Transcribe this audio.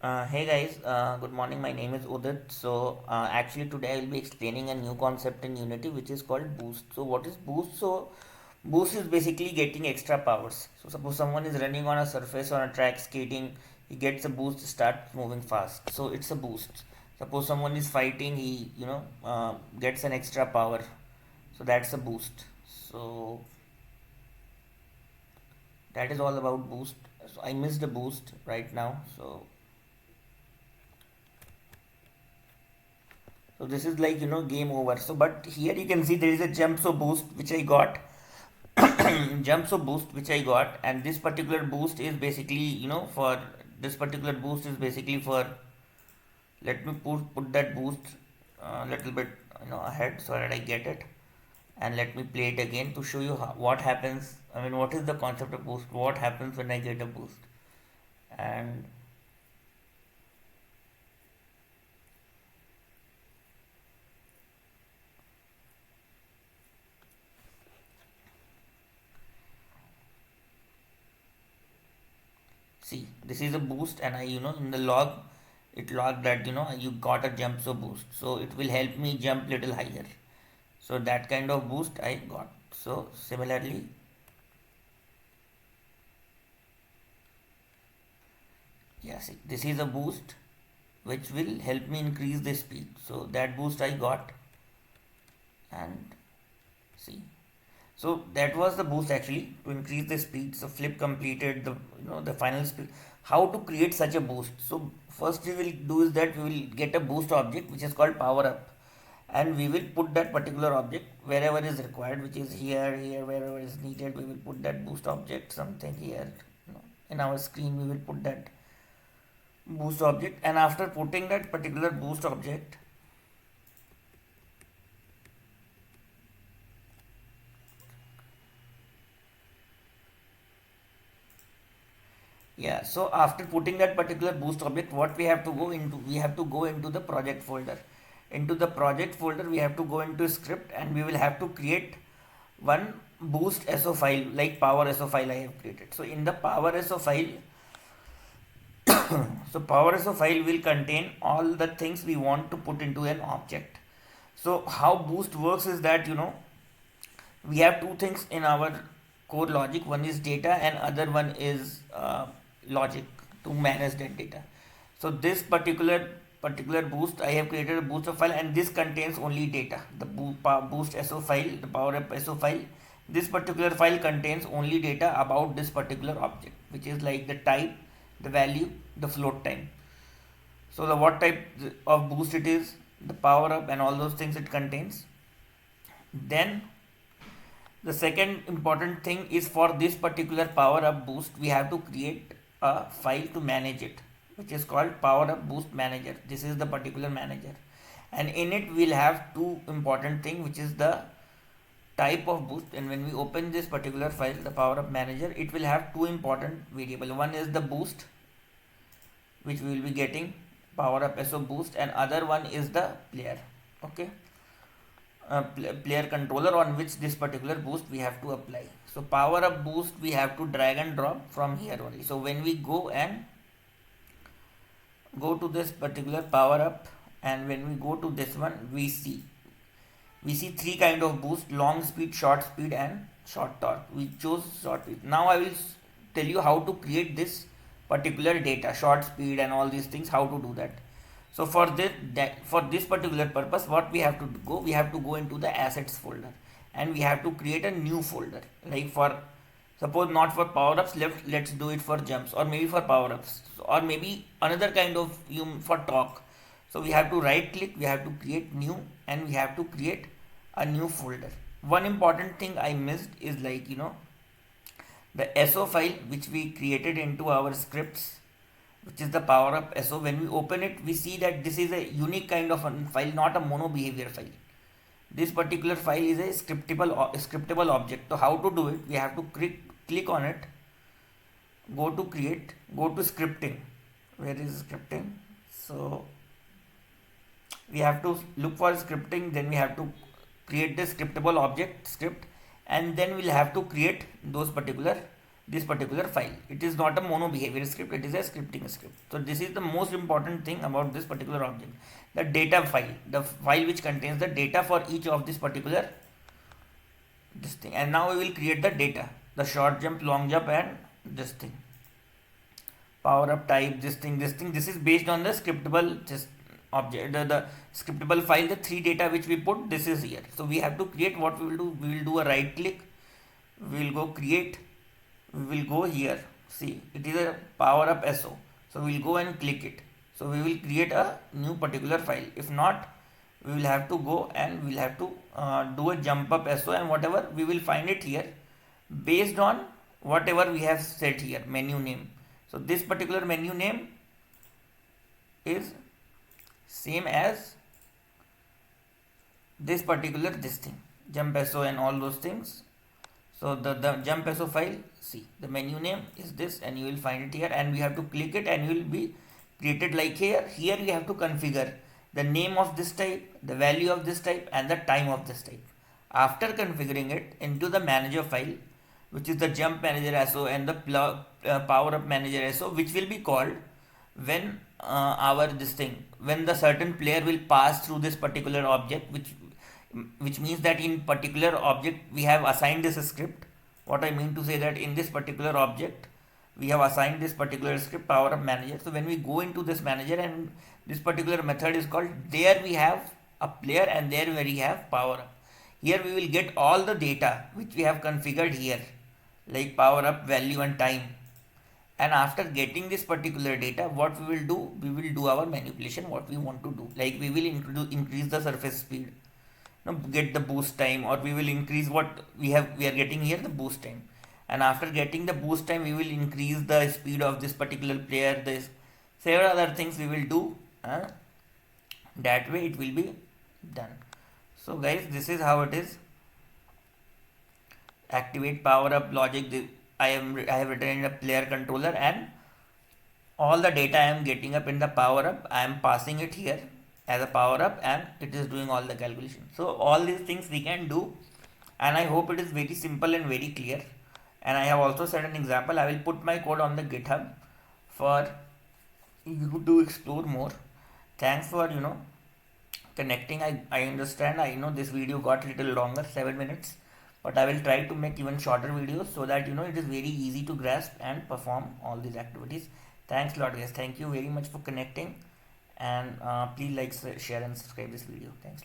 Hey guys, good morning. My name is Udit. Actually today I will be explaining a new concept in Unity which is called boost. So what is boost? So boost is basically getting extra powers. So suppose someone is running on a surface on a track skating, he gets a boost to start moving fast. So it's a boost. Suppose someone is fighting, he gets an extra power. So that's a boost. So that is all about boost. So I missed a boost right now. So this is like game over. So but here you can see there is a jump so boost which I got. Jump so boost which I got, and this particular boost is basically for this particular boost is basically for, let me put that boost a little bit ahead so that I get it, and let me play it again to show you what happens. I mean, what is the concept of boost? What happens when I get a boost? And see, this is a boost, and I in the log it logged that you got a jump so boost, so it will help me jump little higher. So that kind of boost I got. So similarly, yeah, see, this is a boost which will help me increase the speed. So that boost I got, and see, so that was the boost actually to increase the speed. So flip completed the the final speed. How to create such a boost? So first we will do is that we will get a boost object which is called power up, and we will put that particular object wherever is required, which is here, wherever is needed. We will put that boost object something here. In our screen we will put that boost object, and after putting that particular boost object, yeah, so after putting that particular boost object, what we have to go into, we have to go into the project folder. Into the project folder we have to go into script, and we will have to create one boost so file, like power so file I have created. So in the power so file, so power so file will contain all the things we want to put into an object. So how boost works is that we have two things in our core logic. One is data, and other one is logic to manage that data. So this particular boost, I have created a booster file, and this contains only data. The boost so file, the power up so file, this particular file contains only data about this particular object, which is like the type, the value, the float time. So the what type of boost it is, the power up, and all those things it contains. Then the second important thing is, for this particular power up boost we have to create a file to manage it, which is called power up boost manager. This is the particular manager, and in it we'll have two important thing, which is the type of boost. And when we open this particular file, the power up manager, it will have two important variable. One is the boost, which we will be getting power up so boost, and other one is the player. Okay, player controller on which this particular boost we have to apply. So power up boost we have to drag and drop from here only. So when we go and go to this particular power up, and when we go to this one, we see three kind of boost: long speed, short speed, and short torque. We chose short speed. Now I will tell you how to create this particular data, short speed and all these things, how to do that. So for this particular purpose, what we have to go, we have to go into the assets folder, and we have to create a new folder. Like for, suppose not for power ups, let's do it for jumps, or maybe for power ups, or maybe another kind of for talk. So we have to right click, we have to create new, and we have to create a new folder. One important thing I missed is like the so file which we created into our scripts, which is the power up so. When we open it, we see that this is a unique kind of a file, not a mono behavior file. This particular file is a scriptable object. So how to do it? We have to click on it, go to create, go to scripting. Where is scripting? So we have to look for scripting, then we have to create the scriptable object script, and then we'll have to create those particular this particular file. It is not a mono behavior script, it is a scripting script. So this is the most important thing about this particular object. The data file, the file which contains the data for each of this particular this thing. And now we will create the data, the short jump, long jump, and this thing. Power up type, this thing. This is based on the scriptable just object, the scriptable file, the three data which we put, this is here. So we have to create. What we will do, we will do a right click, we will go create, we will go here, see it is a power up SO, so we will go and click it. So we will create a new particular file. If not, we will have to go and we will have to do a jump up SO, and whatever we will find it here based on whatever we have set here, menu name. So this particular menu name is same as this particular this thing, jump SO and all those things. So the jump SO file, see the menu name is this, and you will find it here, and we have to click it and you will be created like here. Here we have to configure the name of this type, the value of this type, and the time of this type. After configuring it into the manager file, which is the jump manager SO and the power up manager SO, which will be called when when the certain player will pass through this particular object, which means that in particular object we have assigned this script. What I mean to say that in this particular object we have assigned this particular script, power up manager. So when we go into this manager and this particular method is called, there we have a player and there where we have power up. Here we will get all the data which we have configured here, like power up, value, and time. And after getting this particular data, what we will do, we will do our manipulation, what we want to do. Like we will increase the surface speed, get the boost time, or we will increase what we are getting here, the boost time. And after getting the boost time, we will increase the speed of this particular player, this several other things we will do. That way it will be done. So guys, this is how it is. Activate power up logic. I have written in a player controller, and all the data I am getting up in the power up, I am passing it here as a power up, and it is doing all the calculation. So all these things we can do, and I hope it is very simple and very clear. And I have also set an example. I will put my code on the GitHub for you to explore more. Thanks for connecting. I understand. I know this video got a little longer, 7 minutes, but I will try to make even shorter videos so that it is very easy to grasp and perform all these activities. Thanks a lot, guys. Thank you very much for connecting, and please like, share, and subscribe this video. Thanks.